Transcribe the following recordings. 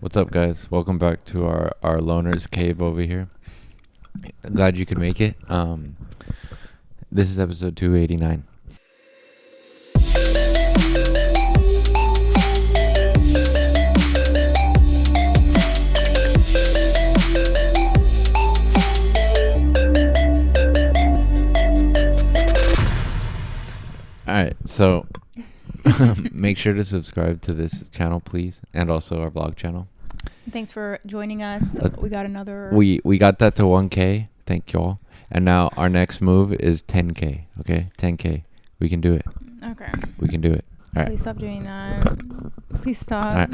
What's up, guys? Welcome back to our loner's cave over here. Glad you could make it. This is episode 289. All right, so make sure to subscribe to this channel, please, and also our vlog channel. Thanks for joining us. We got another. We got that to 1K. Thank y'all. And now our next move is 10K. Okay, 10K. We can do it. Okay. We can do it. All right. Please stop doing that. Please stop. All right.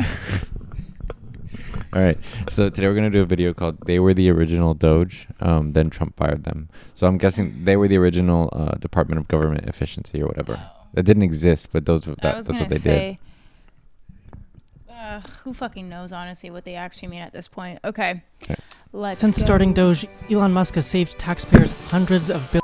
All right. So today we're gonna do a video called "They Were the Original Doge." Then Trump fired them. So I'm guessing they were the original Department of Government Efficiency or whatever. That didn't exist, but that's what they did. Who fucking knows, honestly, what they actually mean at this point. Okay. Let's Since go. starting Doge, Elon Musk has saved taxpayers hundreds of billions.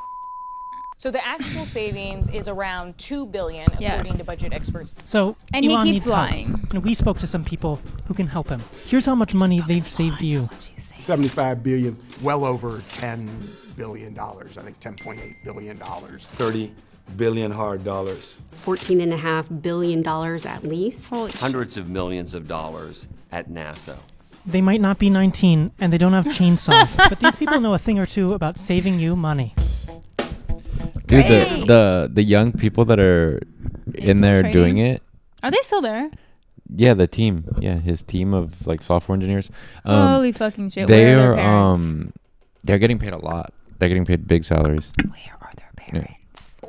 So the actual savings is around $2 billion, according to budget experts. So And he Elon keeps needs lying. help. And we spoke to some people who can help him. Here's how much money they've saved you. 75 billion, well over $10 billion. I think $10.8 billion. 30 billion hard dollars. $14.5 billion at least. Hundreds of millions of dollars at NASA. They might not be 19 and they don't have chainsaws, but these people know a thing or two about saving you money. Dude, Great. the young people that are in there Infiltrating? doing it. Are they still there? Yeah, the team. Yeah, his team of like software engineers. Holy fucking shit. They Where are their are parents? they're getting paid a lot. They're getting paid big salaries. Where are their parents?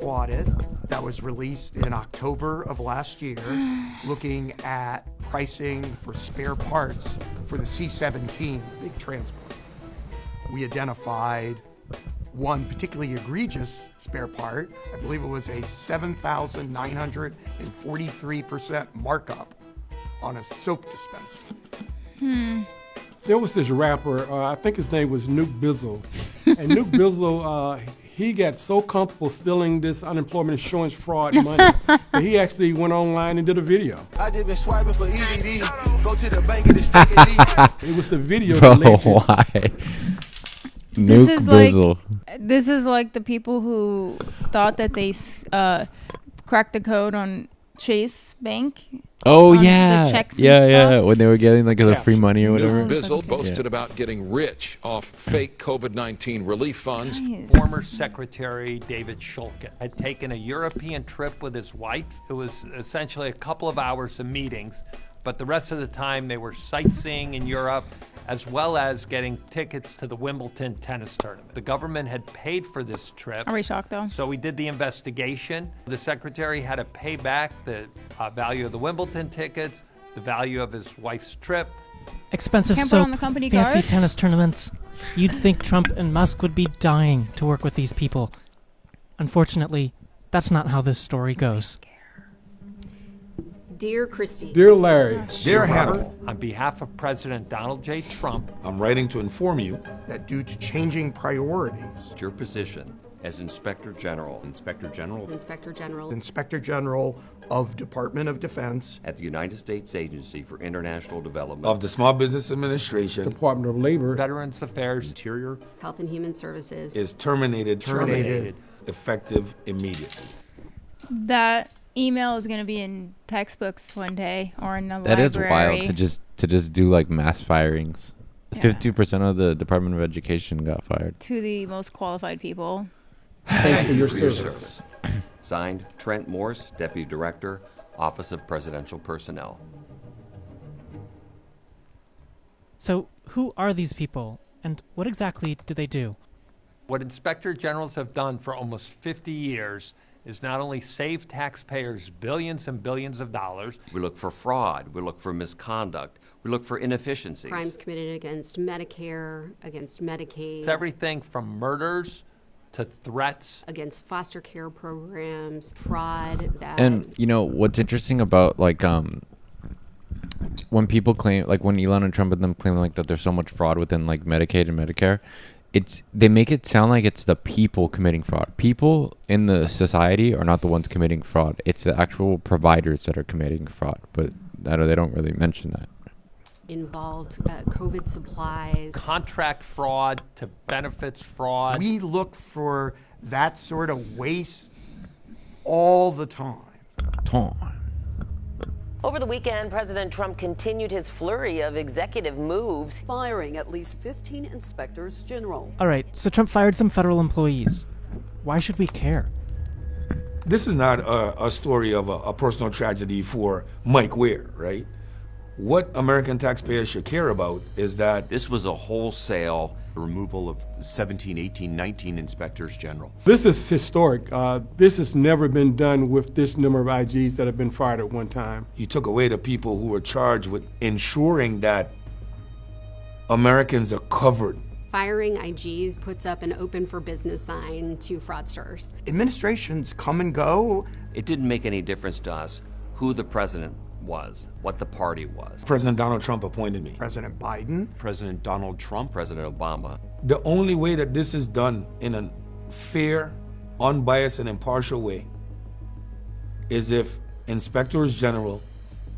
Audit that was released in October of last year, looking at pricing for spare parts for the C-17, the big transport. We identified one particularly egregious spare part. I believe it was a 7,943% markup on a soap dispenser. There was this rapper, I think his name was Nuke Bizzle. And Nuke Bizzle, he got so comfortable stealing this unemployment insurance fraud money that he actually went online and did a video. I just been swiping for EBD. Go to the bank and just take it It was the video Bro, that led to why? This Nuke is like Bizzle. this is like the people who thought that they cracked the code on Chase Bank. Oh on the yeah, checks and yeah. stuff. When they were getting like the Yeah. free money or Oh, whatever. Bizzle fucking boasted Yeah. about getting rich off fake COVID-19 relief funds. Nice. Former Secretary David Shulkin had taken a European trip with his wife. It was essentially a couple of hours of meetings, but the rest of the time they were sightseeing in Europe as well as getting tickets to the Wimbledon tennis tournament. The government had paid for this trip. Are we shocked though? So we did the investigation. The secretary had to pay back the value of the Wimbledon tickets, the value of his wife's trip. Expensive Can't put soap, on the company fancy card? tennis tournaments. You'd think Trump and Musk would be dying to work with these people. Unfortunately, that's not how this story goes. Dear Christy. Dear Larry, Dear Hannah, On behalf of President Donald J. Trump, I'm writing to inform you That due to changing priorities, Your position as Inspector General Inspector General Inspector General. Inspector General of Department of Defense at the United States Agency for International Development of the Small Business Administration Department of Labor, Veterans Affairs, Interior Health and Human Services. is terminated effective immediately. That email is gonna be in textbooks one day or in a That is library. wild to just do like mass firings. Yeah. 50% of the Department of Education got fired. To the most qualified people. thanks for your service. Signed, Trent Morse, Deputy Director, Office of Presidential Personnel. So who are these people and what exactly do they do? what inspector generals have done for almost 50 years is not only save taxpayers billions and billions of dollars. We look for fraud. We look for misconduct. We look for inefficiencies. Crimes committed against Medicare, against Medicaid. It's everything from murders to threats. Against foster care programs, fraud. And you know what's interesting about like when people claim, like when Elon and Trump and them claim like that there's so much fraud within like Medicaid and Medicare, they make it sound like it's the people committing fraud. People in the society are not the ones committing fraud. It's the actual providers that are committing fraud. But they don't really mention that. involved COVID supplies. Contract fraud to benefits fraud. We look for that sort of waste all the time. Over the weekend, President Trump continued his flurry of executive moves, firing at least 15 inspectors general. All right, so Trump fired some federal employees. Why should we care? This is not a story of a personal tragedy for Mike Ware, right? What American taxpayers should care about is that This was a wholesale removal of 17, 18, 19 inspectors general. This is historic. This has never been done with this number of IGs that have been fired at one time. you took away the people who were charged with ensuring that Americans are covered. Firing IGs puts up an open for business sign to fraudsters. Administrations come and go. It didn't make any difference to us who the president was, what the party was. President Donald Trump appointed me. President Biden. President Donald Trump, President Obama. The only way that this is done in a fair, unbiased, and impartial way is if inspectors general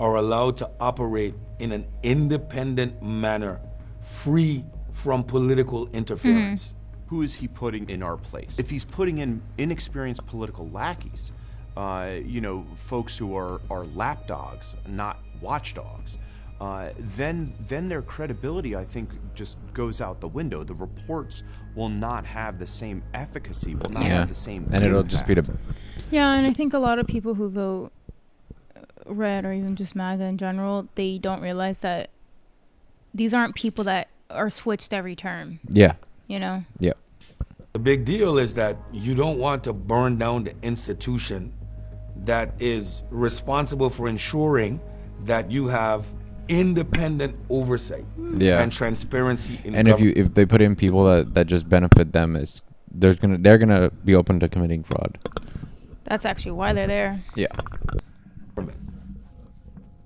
are allowed to operate in an independent manner, free from political interference. Who is he putting in our place? If he's putting in inexperienced political lackeys, folks who are lapdogs, not watchdogs, then their credibility, I think, just goes out the window. The reports will not have the same efficacy, will not have the same and it'll just be the... Yeah, and I think a lot of people who vote red or even just MAGA in general, they don't realize that these aren't people that are switched every term. Yeah. You know? Yeah. The big deal is that you don't want to burn down the institution that is responsible for ensuring that you have independent oversight and transparency in and if they put in people that just benefit them, they're gonna be open to committing fraud. That's actually why they're there. Yeah.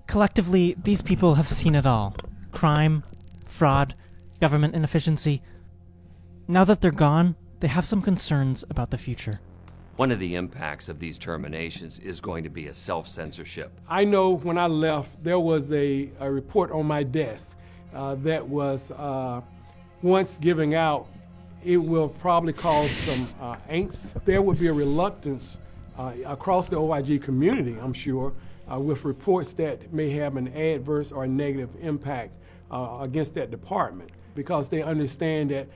Collectively, these people have seen it all. Crime, fraud, government inefficiency. Now that they're gone, they have some concerns about the future. One of the impacts of these terminations is going to be a self-censorship. I know when I left, there was a report on my desk that was once giving out. It will probably cause some angst. There would be a reluctance across the OIG community, I'm sure, with reports that may have an adverse or negative impact against that department, because they understand that,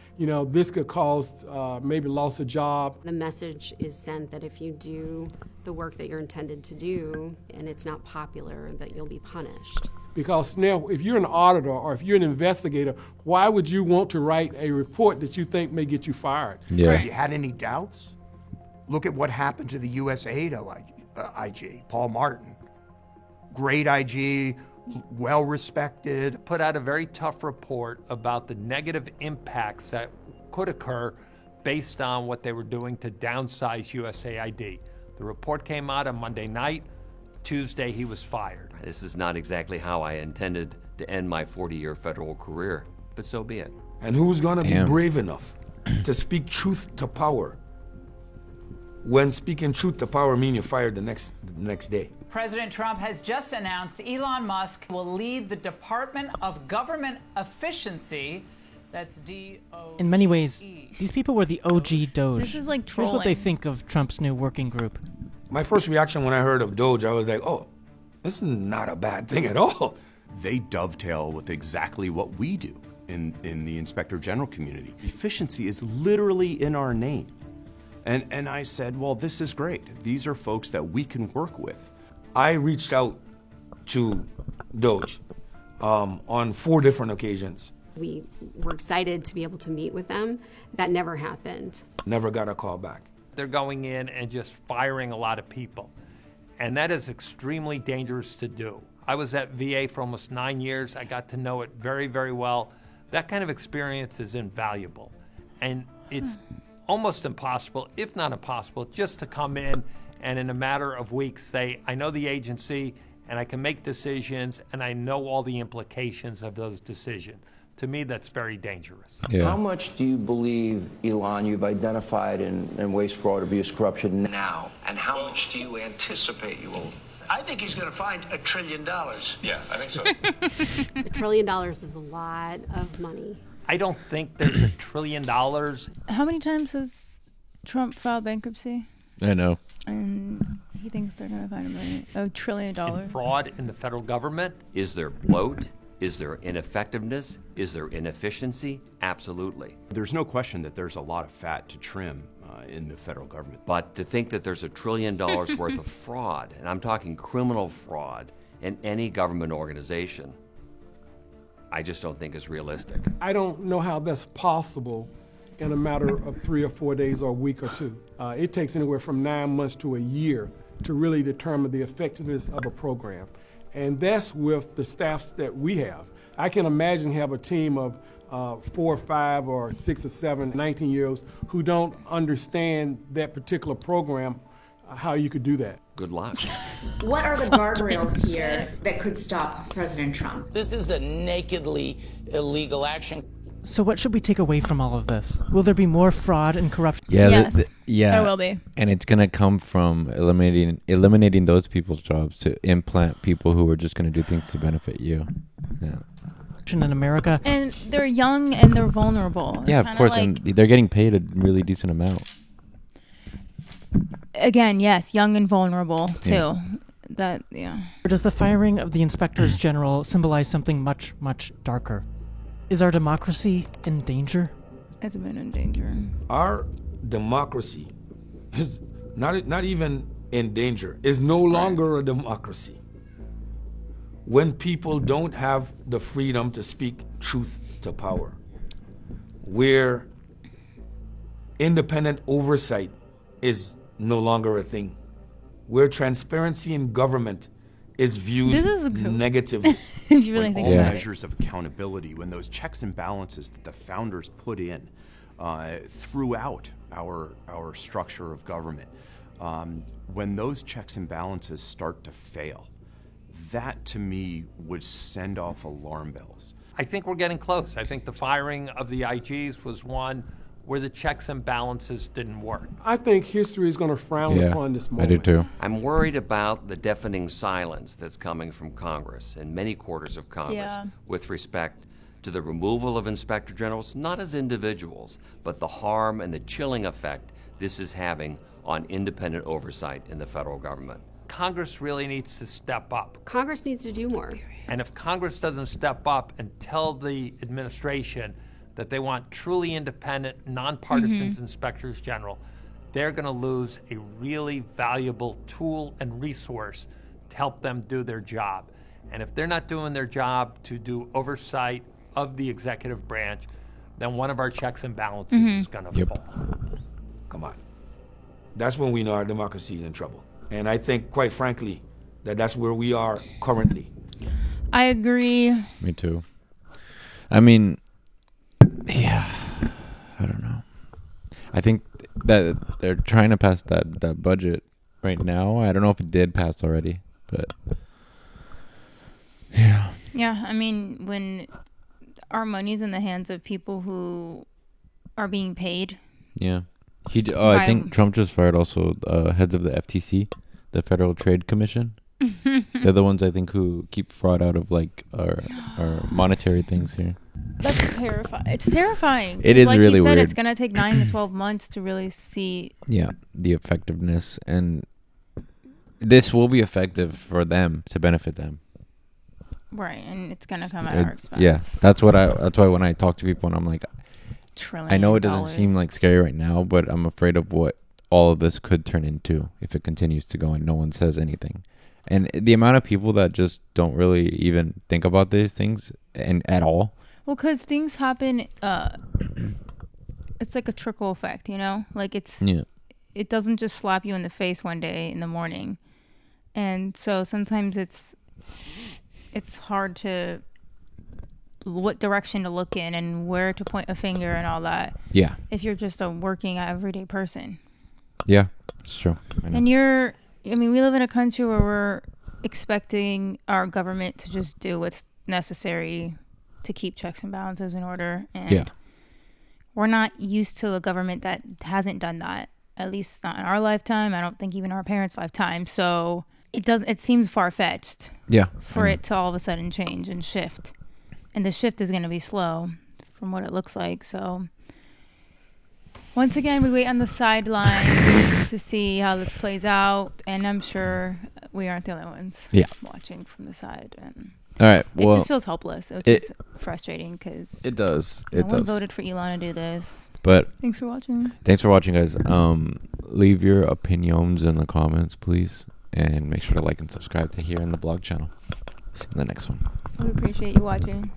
this could cause maybe loss of job. The message is sent that if you do the work that you're intended to do and it's not popular, that you'll be punished. Because now, if you're an auditor or if you're an investigator, why would you want to write a report that you think may get you fired? Yeah. Have you had any doubts? Look at what happened to the USAID IG, Paul Martin. Great IG, well respected. Put out a very tough report about the negative impacts that could occur based on what they were doing to downsize USAID. The report came out on Monday night. Tuesday, he was fired. This is not exactly how I intended to end my 40-year federal career, but so be it. And who's going to be brave enough to speak truth to power when speaking truth to power means you're fired the next day? President Trump has just announced Elon Musk will lead the Department of Government Efficiency. That's D-O-G-E. In many ways, these people were the OG Doge. This is like Here's trolling. what they think of Trump's new working group. My first reaction when I heard of Doge, I was like, oh, this is not a bad thing at all. They dovetail with exactly what we do in the Inspector General community. Efficiency is literally in our name. And I said, well, this is great. These are folks that we can work with. I reached out to Doge on 4 different occasions. We were excited to be able to meet with them. That never happened. Never got a call back. They're going in and just firing a lot of people. And that is extremely dangerous to do. I was at VA for almost 9 years. I got to know it very, very well. That kind of experience is invaluable. And it's almost impossible, if not impossible, just to come in and in a matter of weeks say, I know the agency and I can make decisions and I know all the implications of those decisions. To me, that's very dangerous. Yeah. How much do you believe, Elon, you've identified in waste, fraud, abuse, corruption now? And how much do you anticipate you will I think he's going to find $1 trillion. Yeah, I think so. $1 trillion is a lot of money. I don't think there's $1 trillion. How many times has Trump filed bankruptcy? I know. And he thinks they're going to find $1 trillion. In fraud in the federal government? Is there bloat? Is there ineffectiveness? Is there inefficiency? Absolutely. There's no question that there's a lot of fat to trim in the federal government. But to think that there's $1 trillion worth of fraud, and I'm talking criminal fraud, in any government organization, I just don't think is realistic. I don't know how that's possible in a matter of 3 or 4 days or a week or two. It takes anywhere from 9 months to a year to really determine the effectiveness of a program. And that's with the staffs that we have. I can imagine have a team of 4 or 5 or 6 or 7 19-year-olds who don't understand that particular program, how you could do that. Good luck. What are the guardrails here that could stop President Trump? This is a nakedly illegal action. So what should we take away from all of this? Will there be more fraud and corruption? Yeah, Yes, yeah, there will be. And it's gonna come from eliminating those people's jobs to implant people who are just gonna do things to benefit you. Yeah. In America. And they're young and they're vulnerable. It's Yeah, of kinda course, like, and they're getting paid a really decent amount. again, yes, young and vulnerable too. Yeah. That, yeah. Or does the firing of the inspectors general symbolize something much, much darker? Is our democracy in danger? It's been in danger. Our democracy is not even in danger, is no longer a democracy. When people don't have the freedom to speak truth to power, where independent oversight is no longer a thing, where transparency in government is viewed This is negatively. If you really when think all about it. measures of accountability, when those checks and balances that the founders put in throughout our structure of government, when those checks and balances start to fail, that to me would send off alarm bells. I think we're getting close. I think the firing of the IGs was one where the checks and balances didn't work. I think history is going to frown upon this moment. I do too. I'm worried about the deafening silence that's coming from Congress and many quarters of Congress Yeah. with respect to the removal of inspector generals, not as individuals, but the harm and the chilling effect this is having on independent oversight in the federal government. Congress really needs to step up. Congress needs to do more. And if Congress doesn't step up and tell the administration that they want truly independent, nonpartisan inspectors general, they're going to lose a really valuable tool and resource to help them do their job. And if they're not doing their job to do oversight of the executive branch, then one of our checks and balances is going to fall. Come on. That's when we know our democracy is in trouble. And I think, quite frankly, that that's where we are currently. I agree. Me too. I mean, yeah, I don't know. I think that they're trying to pass that budget right now. I don't know if it did pass already, but yeah. Yeah, I mean, when our money's in the hands of people who are being paid. Yeah. I think Trump just fired also heads of the FTC, the Federal Trade Commission. They're the ones I think who keep fraud out of like our monetary things here. That's terrifying. It's terrifying. It is like really he said, weird. it's going to take 9 to 12 months to really see. Yeah, the effectiveness, and this will be effective for them to benefit them. Right, and it's going to come at our expense. Yeah, that's why when I talk to people and I'm like, I know it doesn't seem like scary right now, but I'm afraid of what all of this could turn into if it continues to go and no one says anything. And the amount of people that just don't really even think about these things and at all. Well, because things happen, it's like a trickle effect, you know? Like it doesn't just slap you in the face one day in the morning. And so sometimes it's hard to what direction to look in and where to point a finger and all that. Yeah. If you're just a working everyday person. Yeah, it's true. And we live in a country where we're expecting our government to just do what's necessary to keep checks and balances in order. And we're not used to a government that hasn't done that, at least not in our lifetime. I don't think even our parents' lifetime. So It seems far-fetched. Yeah. For it to all of a sudden change and shift. And the shift is going to be slow from what it looks like. So once again, we wait on the sidelines to see how this plays out. And I'm sure we aren't the only ones watching from the side. And all right. It just feels hopeless, which is frustrating because it does. No one voted for Elon to do this. But thanks for watching. Thanks for watching, guys. Leave your opinions in the comments, please. And make sure to like and subscribe to here in the blog channel. See you in the next one. We appreciate you watching.